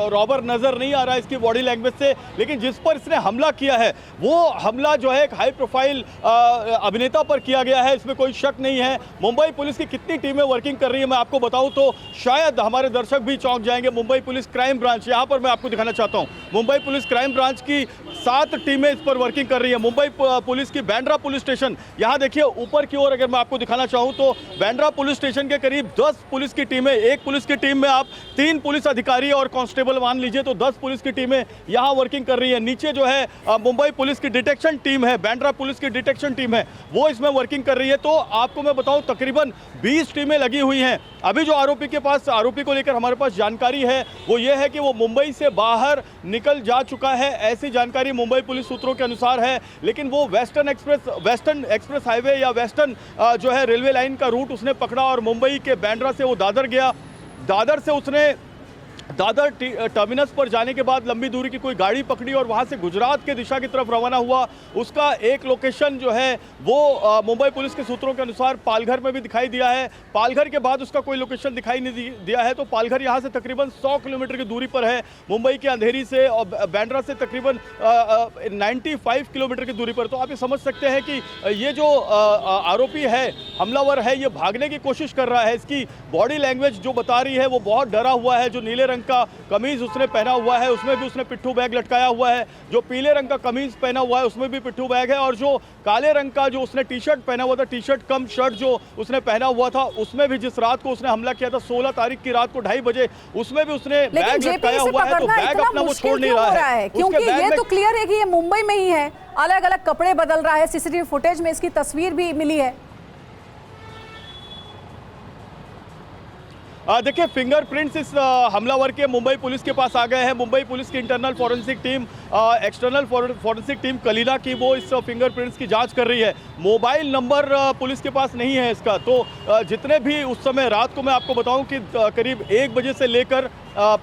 रॉबर नजर नहीं आ रहा है इसकी बॉडी लैंग्वेज से, लेकिन जिस पर इसने हमला किया है वो हमला जो है एक हाई प्रोफाइल अभिनेता पर किया गया है, इसमें कोई शक नहीं है। मुंबई पुलिस की कितनी टीमें वर्किंग कर रही है मैं आपको बताऊं तो शायद हमारे दर्शक भी चौंक जाएंगे। मुंबई पुलिस क्राइम ब्रांच, यहाँ पर मैं आपको दिखाना चाहता हूँ, मुंबई पुलिस क्राइम ब्रांच की 7 टीमें इस पर वर्किंग कर रही है। मुंबई पुलिस की बांद्रा पुलिस स्टेशन, यहाँ देखिए ऊपर की ओर अगर मैं आपको दिखाना चाहूँ तो बांद्रा पुलिस स्टेशन के करीब 10 पुलिस की टीमें, एक पुलिस की टीम में आप 3 पुलिस अधिकारी और कांस्टेबल मान लीजिए तो 10 पुलिस की टीमें यहाँ वर्किंग कर रही है। नीचे जो है मुंबई पुलिस की डिटेक्शन टीम है, बांद्रा पुलिस की डिटेक्शन टीम है, वो इसमें वर्किंग कर रही है। तो आपको मैं बताऊं तकरीबन 20 टीमें लगी हुई हैं। अभी जो आरोपी के पास, आरोपी को लेकर हमारे पास जानकारी है वो ये है कि वो मुंबई से बाहर निकल जा चुका है, ऐसी जानकारी मुंबई पुलिस सूत्रों के अनुसार है। लेकिन वो वेस्टर्न एक्सप्रेस हाईवे या वेस्टर्न जो है रेलवे लाइन का रूट उसने पकड़ा और मुंबई के बांद्रा से वो दादर गया। दादर से उसने दादर टर्मिनस पर जाने के बाद लंबी दूरी की कोई गाड़ी पकड़ी और वहां से गुजरात के दिशा की तरफ रवाना हुआ। उसका एक लोकेशन जो है वो मुंबई पुलिस के सूत्रों के अनुसार पालघर में भी दिखाई दिया है। पालघर के बाद उसका कोई लोकेशन दिखाई नहीं दिया है। तो पालघर यहां से तकरीबन 100 किलोमीटर की दूरी पर है मुंबई के अंधेरी से, और बांद्रा से तकरीबन 95 किलोमीटर की दूरी पर। तो आप ये समझ सकते हैं कि ये जो आरोपी है, हमलावर है, ये भागने की कोशिश कर रहा है। इसकी बॉडी लैंग्वेज जो बता रही है वो बहुत डरा हुआ है। जो नीले रंग का कमीज उसने पहना हुआ है उसमें भी उसने पिट्ठू बैग लटकाया हुआ है, जो पीले रंग का कमीज पहना हुआ है उसमें भी पिट्ठू बैग है, और जो काले रंग का जो उसने टी शर्ट पहना हुआ था, टी शर्ट कम शर्ट जो उसने पहना हुआ था, उसमें भी जिस रात को उसने हमला किया था 16 तारीख की रात को 2:30 बजे, उसमें भी उसने बैग लटकाया हुआ है। तो बैग अपना वो छोड़ नहीं रहा है क्योंकि ये तो क्लियर है कि ये मुंबई में ही है, अलग अलग कपड़े बदल रहा है। सीसीटीवी फुटेज में इसकी तस्वीर भी मिली है। देखिए फिंगरप्रिंट्स इस हमलावर के मुंबई पुलिस के पास आ गए हैं। मुंबई पुलिस की internal forensic team, external forensic team कलीला की, वो इस फिंगरप्रिंट्स की जांच कर रही है। मोबाइल नंबर पुलिस के पास नहीं है इसका। तो जितने भी उस समय रात को मैं आपको बताऊं कि करीब 1 बजे से लेकर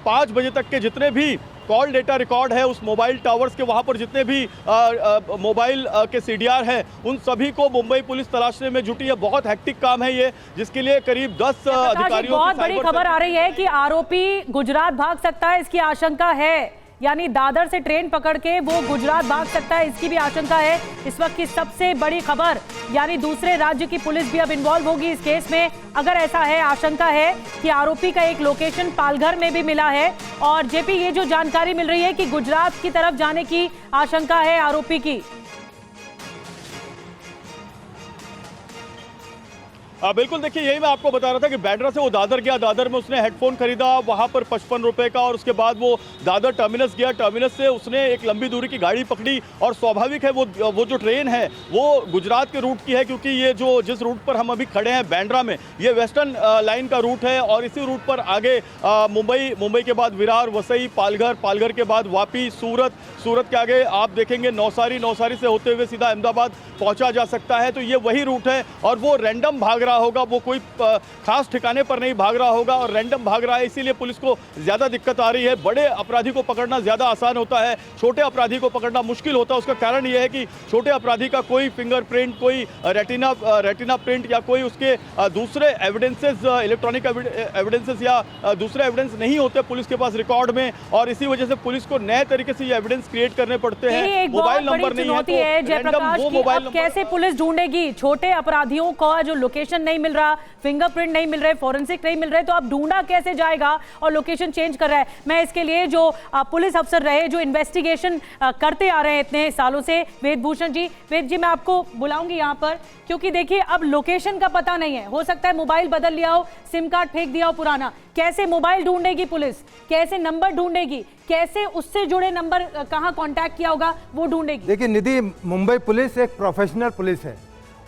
5 बजे तक के जितने भी कॉल डेटा रिकॉर्ड है उस मोबाइल टावर्स के, वहां पर जितने भी मोबाइल के सीडीआर हैं उन सभी को मुंबई पुलिस तलाशने में जुटी है। बहुत हेक्टिक काम है ये, जिसके लिए करीब 10 अधिकारियों बहुत बड़ी खबर आ रही है कि आरोपी गुजरात भाग सकता है, इसकी आशंका है। यानी दादर से ट्रेन पकड़ के वो गुजरात भाग सकता है, इसकी भी आशंका है। इस वक्त की सबसे बड़ी खबर, यानी दूसरे राज्य की पुलिस भी अब इन्वॉल्व होगी इस केस में। अगर ऐसा है, आशंका है कि आरोपी का एक लोकेशन पालघर में भी मिला है। और जेपी, ये जो जानकारी मिल रही है कि गुजरात की तरफ जाने की आशंका है आरोपी की। बिल्कुल, देखिए यही मैं आपको बता रहा था कि बांद्रा से वो दादर गया, दादर में उसने हेडफोन खरीदा वहाँ पर 55 रुपए का, और उसके बाद वो दादर टर्मिनस गया, टर्मिनस से उसने एक लंबी दूरी की गाड़ी पकड़ी। और स्वाभाविक है वो जो ट्रेन है वो गुजरात के रूट की है, क्योंकि ये जो जिस रूट पर हम अभी खड़े हैं बांद्रा में, ये वेस्टर्न लाइन का रूट है। और इसी रूट पर आगे मुंबई के बाद विरार, वसई, पालघर के बाद वापी, सूरत के आगे आप देखेंगे नौसारी से होते हुए सीधा अहमदाबाद पहुंचा जा सकता है। तो ये वही रूट है और वो रैंडम भाग रहा होगा, वो कोई खास ठिकाने पर नहीं भाग रहा होगा और रैंडम भाग रहा है। इसीलिए पुलिस को ज्यादा दिक्कत आ रही है। बड़े अपराधी को पकड़ना ज्यादा आसान होता है, छोटे अपराधी को पकड़ना मुश्किल होता है। उसका कारण यह है कि छोटे अपराधी का कोई फिंगरप्रिंट, कोई रेटिना प्रिंट या कोई उसके दूसरे एविडेंसेस, इलेक्ट्रॉनिक एविडेंसेस या दूसरे एविडेंस नहीं होते पुलिस के पास रिकॉर्ड में, और इसी वजह से पुलिस को नए तरीके से ये एविडेंस क्रिएट करने पड़ते हैं। मोबाइल नंबर नहीं है तो जयप्रकाश की अब कैसे पुलिस ढूंढेगी छोटे अपराधियों का? जो लोकेशन नहीं मिल रहा, फिंगरप्रिंट नहीं मिल रहे, फॉरेंसिक नहीं मिल रहे, तो अब ढूंढा कैसे जाएगा? और लोकेशन चेंज कर रहा है। मैं इसके लिए जो पुलिस अफसर रहे, जो इन्वेस्टिगेशन करते आ रहे हैं इतने सालों से, वेदभूषण जी, वेद जी मैं आपको बुलाऊंगी यहाँ पर, क्योंकि देखिए अब लोकेशन का पता नहीं है। हो सकता है मोबाइल बदल लिया हो, सिम कार्ड फेंक दिया हो पुराना। कैसे मोबाइल ढूंढेगी पुलिस? कैसे नंबर ढूंढेगी? कैसे उससे जुड़े नंबर कहाँ कांटेक्ट किया होगा वो ढूंढेगी? देखिए निधि, मुंबई पुलिस एक प्रोफेशनल पुलिस है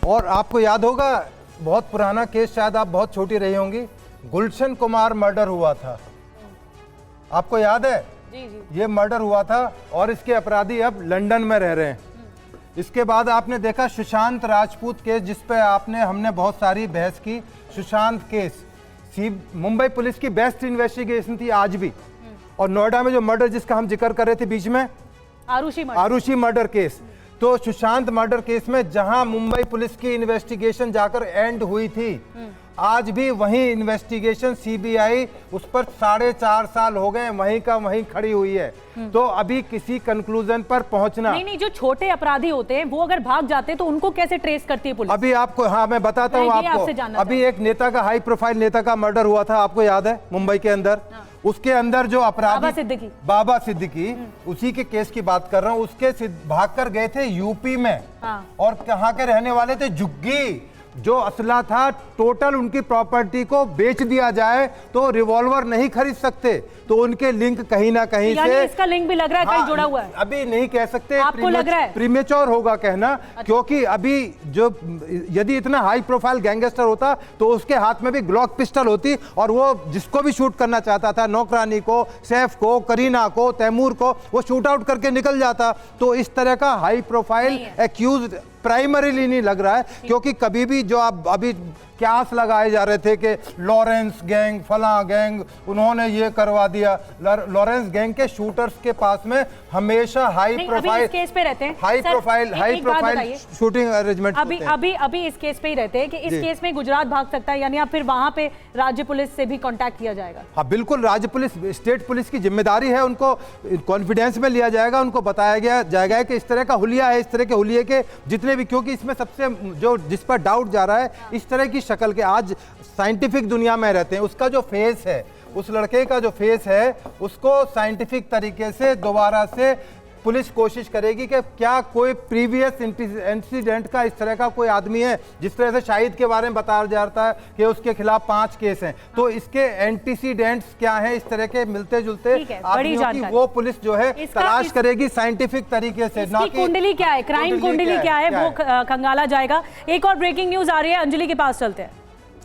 और आपको याद होगा बहुत पुराना केस, शायद आप बहुत छोटी रही होंगी, गुलशन कुमार मर्डर हुआ था, आपको याद है? जी। ये मर्डर हुआ था और इसके अपराधी अब लंदन में रह रहे हैं। इसके बाद आपने देखा सुशांत राजपूत केस, जिस पे हमने बहुत सारी बहस की। सुशांत केस मुंबई पुलिस की बेस्ट इन्वेस्टिगेशन थी आज भी। और नोएडा में जो मर्डर जिसका हम जिक्र कर रहे थे बीच में, आरुषि मर्डर केस, तो सुशांत मर्डर केस में जहां मुंबई पुलिस की इन्वेस्टिगेशन जाकर एंड हुई थी, आज भी वही इन्वेस्टिगेशन सीबीआई उस पर 4.5 साल हो गए वहीं का वहीं खड़ी हुई है। तो अभी किसी कंक्लूजन पर पहुंचना नहीं, जो छोटे अपराधी होते हैं वो अगर भाग जाते हैं तो उनको कैसे ट्रेस करती है पुलिस? अभी आपको, हाँ मैं बताता हूँ आपको। अभी एक नेता का, हाई प्रोफाइल नेता का मर्डर हुआ था, आपको याद है, मुंबई के अंदर। उसके अंदर जो अपराधी बाबा सिद्दीकी उसी के केस की बात कर रहा हूँ। उसके भागकर गए थे यूपी में। और कहाँ के रहने वाले थे? झुग्गी। जो असला था टोटल उनकी प्रॉपर्टी को बेच दिया जाए तो रिवॉल्वर नहीं खरीद सकते। तो उनके लिंक कहीं ना कहीं से इसका लिंक भी लग रहा है कहीं जुड़ा हुआ है। अभी नहीं कह सकते, आपको लग रहा है? प्रीमेच्योर होगा कहना। क्योंकि अभी जो यदि इतना हाई प्रोफाइल गैंगस्टर होता तो उसके हाथ में भी ग्लॉक पिस्टल होती और वो जिसको भी शूट करना चाहता था, नौकरानी को, सैफ को, करीना को, तैमूर को, वो शूट आउट करके निकल जाता। तो इस तरह का हाई प्रोफाइल एक्यूज प्राइमरीली नहीं लग रहा है। क्योंकि कभी भी जो आप अभी क्यास लगाए जा रहे थे कि लॉरेंस गैंग, फला गैंग, उन्होंने ये करवा दिया। लॉरेंस गैंग के शूटर्स के पास में हमेशा हाई प्रोफाइल केस पे रहते हैं, हाई प्रोफाइल शूटिंग अरेंजमेंट अभी इस केस पे ही रहते हैं कि इस केस में गुजरात भाग सकता है, यानी अब फिर वहां पे राज्य पुलिस से भी कांटेक्ट किया जाएगा। हाँ बिल्कुल, राज्य पुलिस, स्टेट पुलिस की जिम्मेदारी है, उनको कॉन्फिडेंस में लिया जाएगा, उनको बताया जाएगा कि इस तरह का हुलिया है, इस तरह के हुलिये के जितने भी, क्योंकि इसमें सबसे जो जिस पर डाउट जा रहा है इस तरह की शक्ल के आज साइंटिफिक दुनिया में रहते हैं, उसका जो फेस है, उस लड़के का जो फेस है, उसको साइंटिफिक तरीके से दोबारा से पुलिस कोशिश करेगी कि क्या कोई प्रीवियस इंसिडेंट का इस तरह का कोई आदमी है। जिस तरह से शाहिद के बारे में बताया जाता है कि उसके खिलाफ 5 केस हैं, तो इसके एंटीसीडेंट्स क्या हैं इस तरह के मिलते जुलते आदमियों की, वो पुलिस जो है तलाश करेगी साइंटिफिक तरीके से। कुंडली क्या है, क्राइम कुंडली क्या है, वो खंगाला जाएगा। एक और ब्रेकिंग न्यूज आ रही है, अंजलि के पास चलते हैं।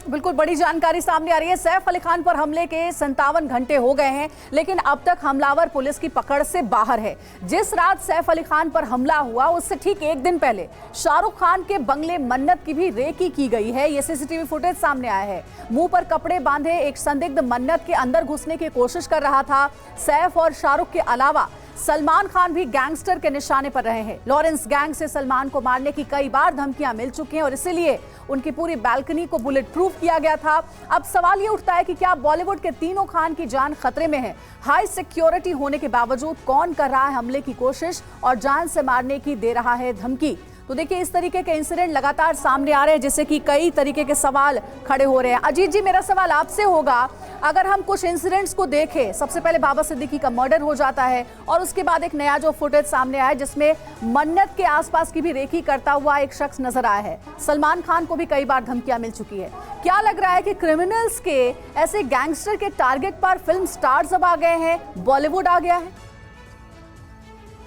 बिल्कुल बड़ी जानकारी सामने आ रही है। सैफ अली खान पर हमले के 57 घंटे हो गए हैं, लेकिन अब तक हमलावर पुलिस की पकड़ से बाहर है। जिस रात सैफ अली खान पर हमला हुआ उससे ठीक एक दिन पहले शाहरुख खान के बंगले मन्नत की भी रेकी की गई है। ये सीसीटीवी फुटेज सामने आया है। मुंह पर कपड़े बांधे एक संदिग्ध मन्नत के अंदर घुसने की कोशिश कर रहा था। सैफ और शाहरुख के अलावा सलमान खान भी गैंगस्टर के निशाने पर रहे हैं। लॉरेंस गैंग से सलमान को मारने की कई बार धमकियां मिल चुकी हैं और इसीलिए उनकी पूरी बालकनी को बुलेट प्रूफ किया गया था। अब सवाल ये उठता है कि क्या बॉलीवुड के तीनों खान की जान खतरे में है? हाई सिक्योरिटी होने के बावजूद कौन कर रहा है हमले की कोशिश और जान से मारने की दे रहा है धमकी? तो देखिए, इस तरीके के इंसिडेंट लगातार सामने आ रहे हैं, जिससे कि कई तरीके के सवाल खड़े हो रहे हैं। अजीत जी, मेरा सवाल आपसे होगा, अगर हम कुछ इंसिडेंट्स को देखें, सबसे पहले बाबा सिद्दीकी का मर्डर हो जाता है और उसके बाद एक नया जो फुटेज सामने आया जिसमें मन्नत के आसपास की भी रेकी करता हुआ एक शख्स नजर आया है। सलमान खान को भी कई बार धमकियां मिल चुकी है। क्या लग रहा है कि क्रिमिनल्स के, ऐसे गैंगस्टर के टारगेट पर फिल्म स्टार्स अब आ गए हैं, बॉलीवुड आ गया है?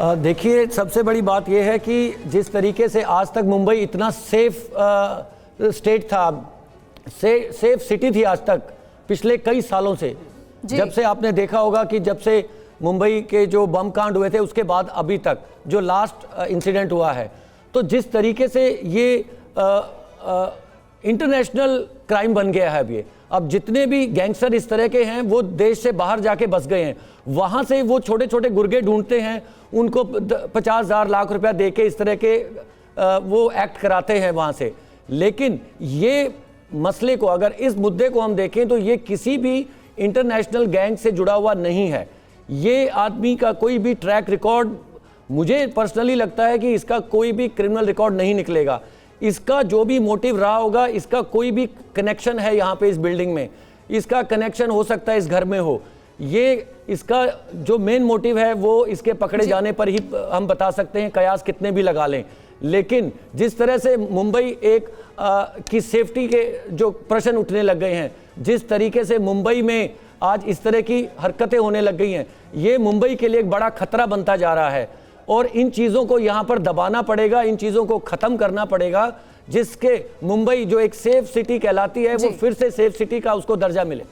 देखिए, सबसे बड़ी बात यह है कि जिस तरीके से आज तक मुंबई इतना सेफ स्टेट था, सेफ सिटी थी आज तक पिछले कई सालों से, जब से आपने देखा होगा कि जब से मुंबई के जो बम कांड हुए थे उसके बाद अभी तक जो लास्ट इंसिडेंट हुआ है, तो जिस तरीके से ये इंटरनेशनल क्राइम बन गया है अब जितने भी गैंगस्टर इस तरह के हैं वो देश से बाहर जाके बस गए हैं। वहाँ से वो छोटे छोटे गुर्गे ढूंढते हैं, उनको 50,000 लाख रुपया दे के इस तरह के वो एक्ट कराते हैं वहाँ से। लेकिन ये मसले को, अगर इस मुद्दे को हम देखें तो ये किसी भी इंटरनेशनल गैंग से जुड़ा हुआ नहीं है। ये आदमी का कोई भी ट्रैक रिकॉर्ड, मुझे पर्सनली लगता है कि इसका कोई भी क्रिमिनल रिकॉर्ड नहीं निकलेगा। इसका जो भी मोटिव रहा होगा, इसका कोई भी कनेक्शन है यहाँ पे इस बिल्डिंग में, इसका कनेक्शन हो सकता है इस घर में हो, ये इसका जो मेन मोटिव है वो इसके पकड़े जाने पर ही हम बता सकते हैं, कयास कितने भी लगा लें। लेकिन जिस तरह से मुंबई की सेफ्टी के जो प्रश्न उठने लग गए हैं, जिस तरीके से मुंबई में आज इस तरह की हरकतें होने लग गई हैं, ये मुंबई के लिए एक बड़ा खतरा बनता जा रहा है और इन चीज़ों को यहाँ पर दबाना पड़ेगा, इन चीज़ों को ख़त्म करना पड़ेगा, जिसके मुंबई जो एक सेफ सिटी कहलाती है वो फिर से सेफ सिटी का उसको दर्जा मिले।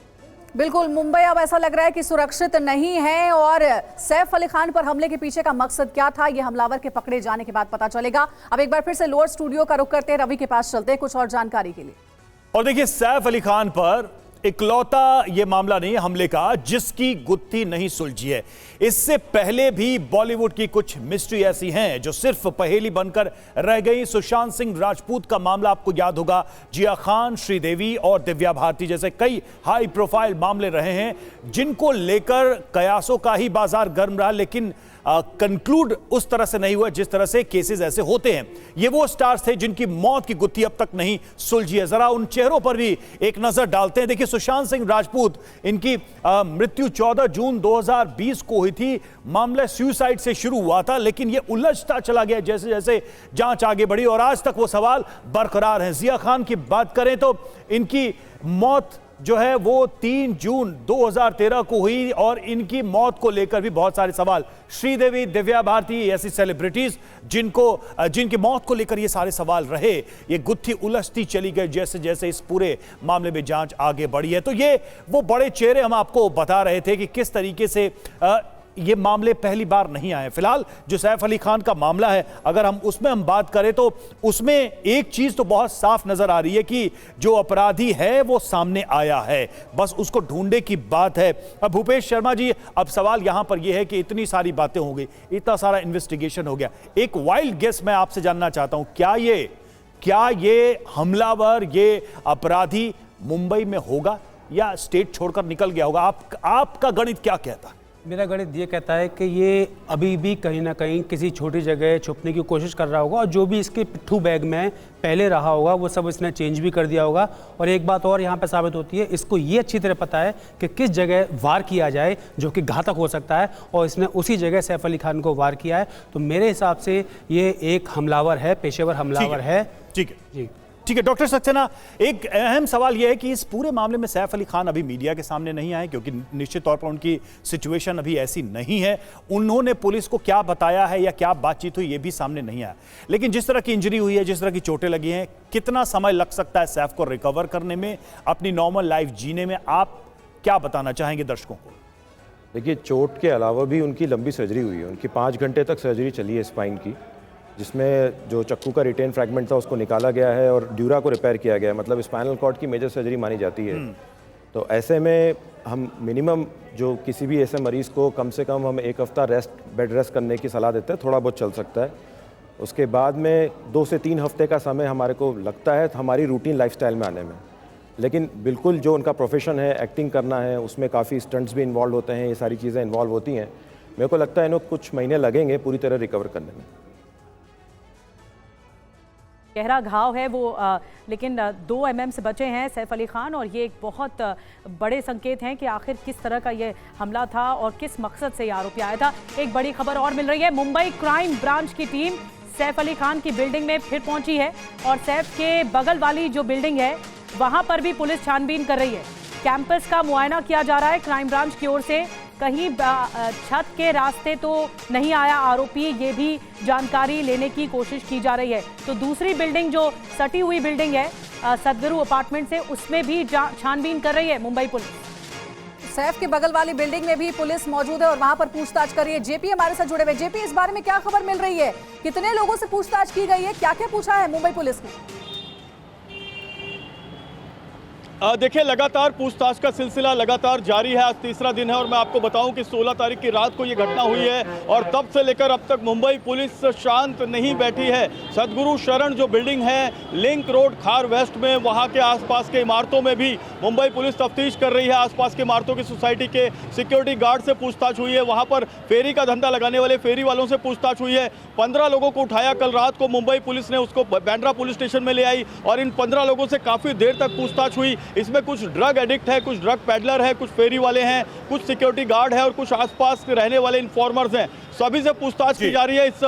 बिल्कुल, मुंबई अब ऐसा लग रहा है कि सुरक्षित नहीं है और सैफ अली खान पर हमले के पीछे का मकसद क्या था, ये हमलावर के पकड़े जाने के बाद पता चलेगा। अब एक बार फिर से लोअर स्टूडियो का रुख करते हैं, रवि के पास चलते हैं कुछ और जानकारी के लिए। और देखिए, सैफ अली खान पर इकलौता ये मामला नहीं है हमले का जिसकी गुत्थी नहीं सुलझी है। इससे पहले भी बॉलीवुड की कुछ मिस्ट्री ऐसी हैं जो सिर्फ पहेली बनकर रह गई। सुशांत सिंह राजपूत का मामला आपको याद होगा, जिया खान, श्रीदेवी और दिव्या भारती जैसे कई हाई प्रोफाइल मामले रहे हैं जिनको लेकर कयासों का ही बाजार गर्म रहा, लेकिन कंक्लूड उस तरह से नहीं हुआ जिस तरह से केसेस ऐसे होते हैं। ये वो स्टार्स थे जिनकी मौत की गुत्थी अब तक नहीं सुलझी है। जरा उन चेहरों पर भी एक नजर डालते हैं। देखिए, सुशांत सिंह राजपूत, इनकी मृत्यु 14 जून 2020 को हुई थी। मामला सुसाइड से शुरू हुआ था, लेकिन ये उलझता चला गया जैसे जैसे जांच आगे बढ़ी और आज तक वो सवाल बरकरार हैं। जिया खान की बात करें तो इनकी मौत जो है वो 3 जून 2013 को हुई और इनकी मौत को लेकर भी बहुत सारे सवाल। श्रीदेवी, दिव्या भारती, ऐसी सेलिब्रिटीज जिनकी मौत को लेकर ये सारे सवाल रहे, ये गुत्थी उलझती चली गई जैसे जैसे इस पूरे मामले में जांच आगे बढ़ी है। तो ये वो बड़े चेहरे हम आपको बता रहे थे कि किस तरीके से ये मामले पहली बार नहीं आए। फिलहाल जो सैफ अली खान का मामला है, अगर हम उसमें बात करें तो उसमें एक चीज तो बहुत साफ नजर आ रही है कि जो अपराधी है वो सामने आया है, बस उसको ढूंढने की बात है। अब भूपेश शर्मा जी, अब सवाल यहां पर यह है कि इतनी सारी बातें हो गई, इतना सारा इन्वेस्टिगेशन हो गया, एक वाइल्ड गेस मैं आपसे जानना चाहता हूं, क्या ये हमलावर, ये अपराधी मुंबई में होगा या स्टेट छोड़कर निकल गया होगा? आपका गणित क्या कहता है? मेरा गणित ये कहता है कि ये अभी भी कहीं ना कहीं किसी छोटी जगह छुपने की कोशिश कर रहा होगा और जो भी इसके पिट्ठू बैग में पहले रहा होगा वो सब इसने चेंज भी कर दिया होगा। और एक बात और यहाँ पे साबित होती है, इसको ये अच्छी तरह पता है कि किस जगह वार किया जाए जो कि घातक हो सकता है, और इसने उसी जगह सैफ अली खान को वार किया है। तो मेरे हिसाब से ये एक हमलावर है, पेशेवर हमलावर है। ठीक है ठीक है डॉक्टर सक्सेना, एक अहम सवाल यह है कि इस पूरे मामले में सैफ अली खान अभी मीडिया के सामने नहीं आए क्योंकि निश्चित तौर पर उनकी सिचुएशन अभी ऐसी नहीं है। उन्होंने पुलिस को क्या बताया है या क्या बातचीत हुई ये भी सामने नहीं आया। लेकिन जिस तरह की इंजरी हुई है, जिस तरह की चोटें लगी हैं, कितना समय लग सकता है सैफ को रिकवर करने में, अपनी नॉर्मल लाइफ जीने में? आप क्या बताना चाहेंगे दर्शकों को? देखिए, चोट के अलावा भी उनकी लंबी सर्जरी हुई है। उनकी 5 घंटे तक सर्जरी चली है स्पाइन की, जिसमें जो चक्कू का रिटेन फ्रैगमेंट था उसको निकाला गया है और ड्यूरा को रिपेयर किया गया है। मतलब स्पाइनल कॉर्ड की मेजर सर्जरी मानी जाती है। तो ऐसे में हम मिनिमम जो किसी भी ऐसे मरीज़ को कम से कम हम 1 हफ्ता बेड रेस्ट करने की सलाह देते हैं। थोड़ा बहुत चल सकता है, उसके बाद में 2 से 3 हफ्ते का समय हमारे को लगता है हमारी रूटीन लाइफस्टाइल में आने में। लेकिन बिल्कुल जो उनका प्रोफेशन है, एक्टिंग करना है, उसमें काफ़ी स्टंट्स भी इन्वॉल्व होते हैं, ये सारी चीज़ें इन्वॉल्व होती हैं। मेरे को लगता है इन्हें कुछ महीने लगेंगे पूरी तरह रिकवर करने में। गहरा घाव है वो, लेकिन 2 mm से बचे हैं सैफ अली खान, और ये एक बहुत बड़े संकेत हैं कि आखिर किस तरह का ये हमला था और किस मकसद से ये आरोपी आया था। एक बड़ी खबर और मिल रही है, मुंबई क्राइम ब्रांच की टीम सैफ अली खान की बिल्डिंग में फिर पहुंची है और सैफ के बगल वाली जो बिल्डिंग है वहां पर भी पुलिस छानबीन कर रही है। कैंपस का मुआयना किया जा रहा है क्राइम ब्रांच की ओर से, कहीं छत के रास्ते तो नहीं आया आरोपी, ये भी जानकारी लेने की कोशिश की जा रही है। तो दूसरी बिल्डिंग जो सटी हुई बिल्डिंग है सदगुरु अपार्टमेंट से, उसमें भी छानबीन कर रही है मुंबई पुलिस। सैफ के बगल वाली बिल्डिंग में भी पुलिस मौजूद है और वहां पर पूछताछ कर रही है। जेपी हमारे साथ जुड़े हुए। जेपी, इस बारे में क्या खबर मिल रही है? कितने लोगों से पूछताछ की गई है? क्या क्या पूछा है मुंबई पुलिस ने? देखिए, लगातार पूछताछ का सिलसिला लगातार जारी है। आज तीसरा दिन है और मैं आपको बताऊं कि 16 तारीख की रात को ये घटना हुई है और तब से लेकर अब तक मुंबई पुलिस शांत नहीं बैठी है। सदगुरु शरण जो बिल्डिंग है लिंक रोड खार वेस्ट में, वहां के आसपास के इमारतों में भी मुंबई पुलिस तफ्तीश कर रही है। आसपास के इमारतों की सोसाइटी के सिक्योरिटी गार्ड से पूछताछ हुई है। वहां पर फेरी का धंधा लगाने वाले फेरी वालों से पूछताछ हुई है। 15 लोगों को उठाया कल रात को मुंबई पुलिस ने, उसको बांद्रा पुलिस स्टेशन में ले आई और इन 15 लोगों से काफी देर तक पूछताछ हुई। इसमें कुछ ड्रग एडिक्ट है, कुछ ड्रग पेडलर है, कुछ फेरी वाले हैं, कुछ सिक्योरिटी गार्ड है और कुछ आसपास रहने वाले इन्फॉर्मर्स हैं। सभी से पूछताछ की जा रही है। इस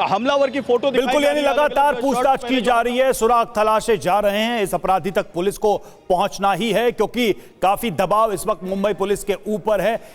हमलावर की फोटो बिल्कुल, यानी लगातार पूछताछ की जा रही है, सुराग तलाशे जा रहे हैं। इस अपराधी तक पुलिस को पहुंचना ही है क्योंकि काफी दबाव इस वक्त मुंबई पुलिस के ऊपर है।